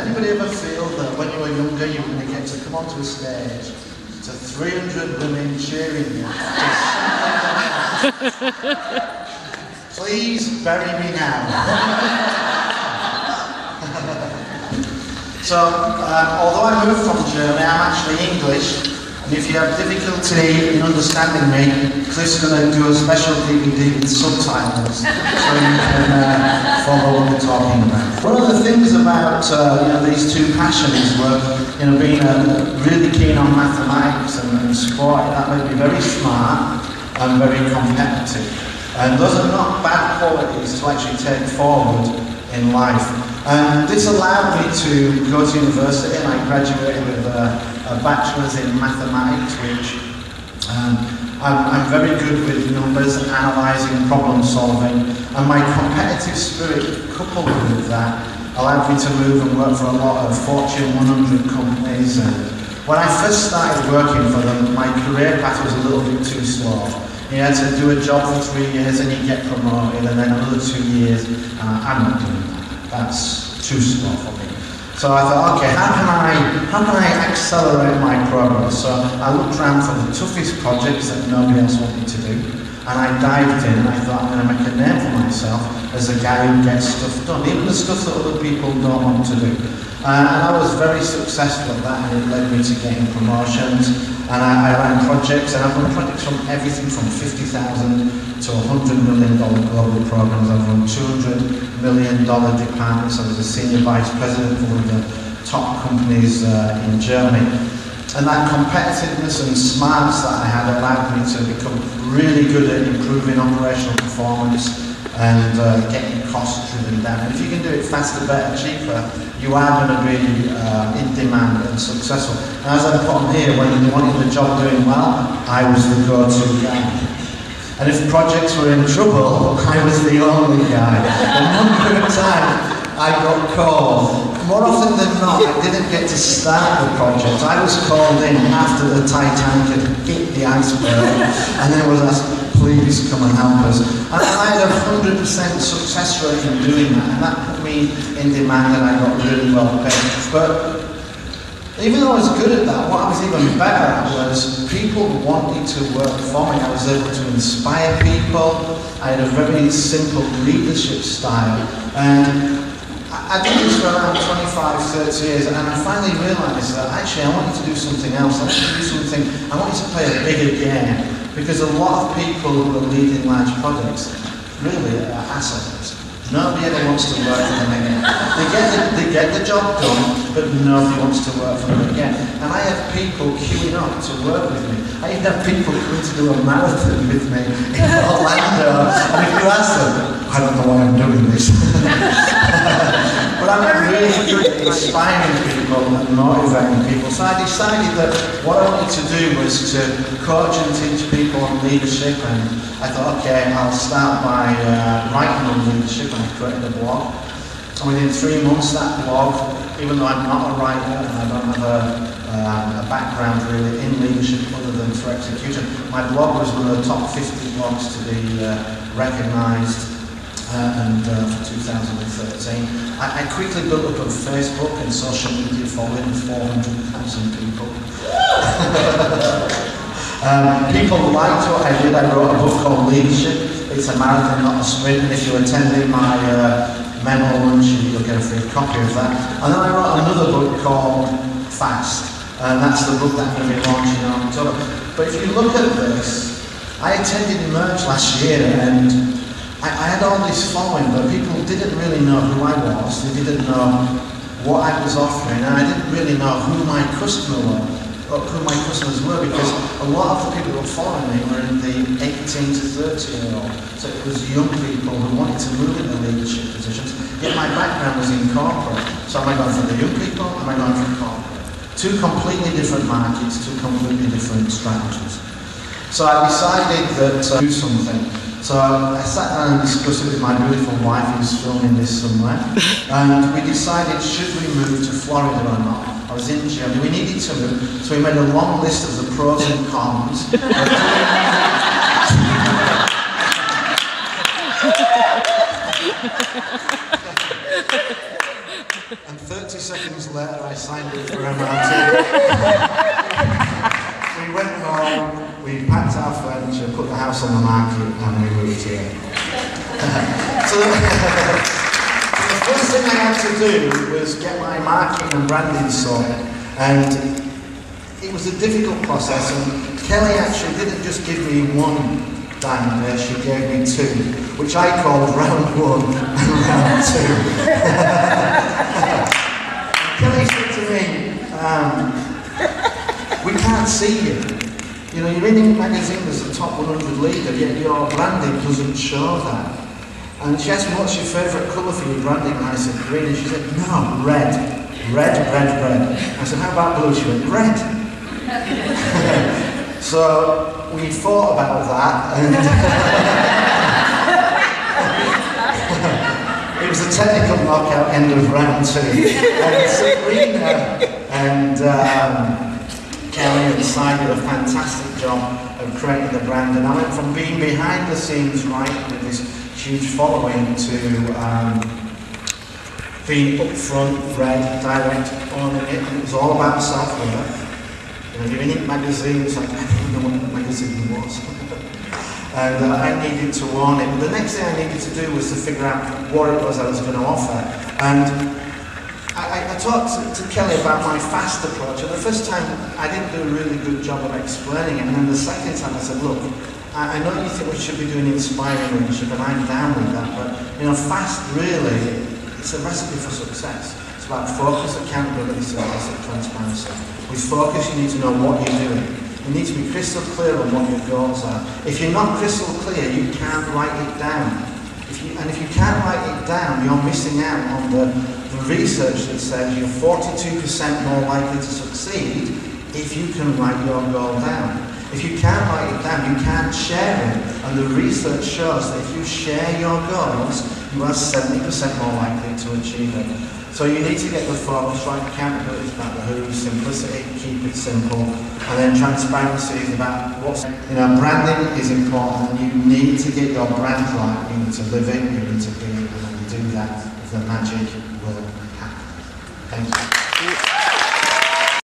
anybody ever feel that when you were younger you were going to get to come onto a stage to 300 women cheering you? Please bury me now. So, although I moved from Germany, I'm actually English, and if you have difficulty in understanding me, Cliff's going to do a special DVD with subtitles, so you can follow what we're talking about. One of the things about these two passions were, being really keen on mathematics and sport. That made me very smart and very competitive, and those are not bad qualities to actually take forward in life. And this allowed me to go to university, and I graduated with a bachelor's in mathematics, which I'm very good with numbers, analysing, problem solving, and my competitive spirit coupled with that allowed me to move and work for a lot of Fortune 100 companies. And when I first started working for them, my career path was a little bit too slow. You had to do a job for 3 years and you get promoted, and then another 2 years. I'm not doing that. That's too slow for me. So I thought, okay, how can I accelerate my progress? So I looked around for the toughest projects that nobody else wanted to do, and I dived in, and I thought I'm going to make a name for myself as a guy who gets stuff done, even the stuff that other people don't want to do. And I was very successful at that, and it led me to getting promotions. And I ran projects, and I've run projects from everything from $50,000 to $100 million global programs. I've run $200 million departments. I was a senior vice president for one of the top companies in Germany. And that competitiveness and smarts that I had allowed me to become really good at improving operational performance and getting costs driven down. And if you can do it faster, better, cheaper, you are going to be in demand and successful. And as I put on here, when you wanted the job doing well, I was the go-to guy. And if projects were in trouble, I was the only guy. A number of times I got called. More often than not, I didn't get to start the project. I was called in after the Titanic had hit the iceberg, and then was asked, please come and help us. And I had a 100% success rate in doing that, and that put me in demand, and I got really well paid. But even though I was good at that, what I was even better at was people wanted to work for me. I was able to inspire people. I had a very simple leadership style, and I did this for around 25, 30 years, and I finally realised that actually I wanted to do something else. I wanted to play a bigger game, because a lot of people who are leading large projects really are assholes. Nobody ever wants to work for them again. They get the job done, but nobody wants to work for them again. And I have people queuing up to work with me. I even have people coming to do a marathon with me in Orlando, and if you ask them, I don't know why I'm doing this. But I'm really good at inspiring people and motivating people. So I decided that what I wanted to do was to coach and teach people on leadership, and I thought, okay, I'll start by writing on leadership, and I created a blog. And within 3 months, that blog, even though I'm not a writer and I don't have a background really in leadership other than for execution, my blog was one of the top 50 blogs to be recognised. And for 2013, I quickly built up on Facebook and social media following 400,000 people. People liked what I did. I wrote a book called Leadership. It's a marathon, not a sprint. And if you're attending my memo lunch, you'll get a free copy of that. And then I wrote another book called Fast, and that's the book that I'm going to be launching in October. But if you look at this, I attended Merge last year, and I had all this following, but people didn't really know who I was. They didn't know what I was offering, and I didn't really know who my customers were, because a lot of the people who were following me were in the 18 to 30-year-old. So it was young people who wanted to move into leadership positions, yet my background was in corporate. So am I going for the young people, am I going for corporate? Two completely different markets, two completely different strategies. So I decided that do something. So I sat down and discussed it with my beautiful wife, who's filming this somewhere, and we decided, should we move to Florida or not? I was in Germany, we needed to move, so we made a long list of the pros and cons. And 30 30 seconds later, I signed it for MRT. We went home, we packed our furniture, put the house on the market, and we moved here. So the first thing I had to do was get my marketing and branding sorted, and it was a difficult process. And Kelly actually didn't just give me one diamond there, she gave me two, which I called round one and round two. Kelly said to me, we can't see you. You know, you're in magazine as the top 100 leader, yet your branding doesn't show that. And she asked me, what's your favourite colour for your branding? And I said, green. And she said, no, red. Red, red, red. I said, how about blue? She went, red. So we thought about that, and it was a technical knockout end of round two. And Sabrina and Kelly and Si did a fantastic job of creating the brand, and I went from being behind the scenes right with this huge following to being up front, red, direct, owning it, and it was all about self-worth. You're in magazines, like, I didn't know what magazine was. And I needed to own it. But the next thing I needed to do was to figure out what it was I was going to offer. And I talked to Kelly about my fast approach. And the first time, I didn't do a really good job of explaining it. And then the second time I said, look, I know you think we should be doing inspiring leadership, and I'm down with that. But, you know, fast really, it's a recipe for success. It's about focus, accountability, service, and transparency. With focus, you need to know what you're doing. You need to be crystal clear on what your goals are. If you're not crystal clear, you can't write it down. If you can't write it down, you're missing out on the research that says you're 42% more likely to succeed if you can write your goal down. If you can't write it down, you can't share it. And the research shows that if you share your goals, you are 70% more likely to achieve it. So you need to get the focus right. Accountability is about the who, simplicity, keep it simple, and then transparency is about what's, you know, branding is important, and you need to get your brand right. You need to live it, you need to be it, and when you do that, the magic will happen. Thank you.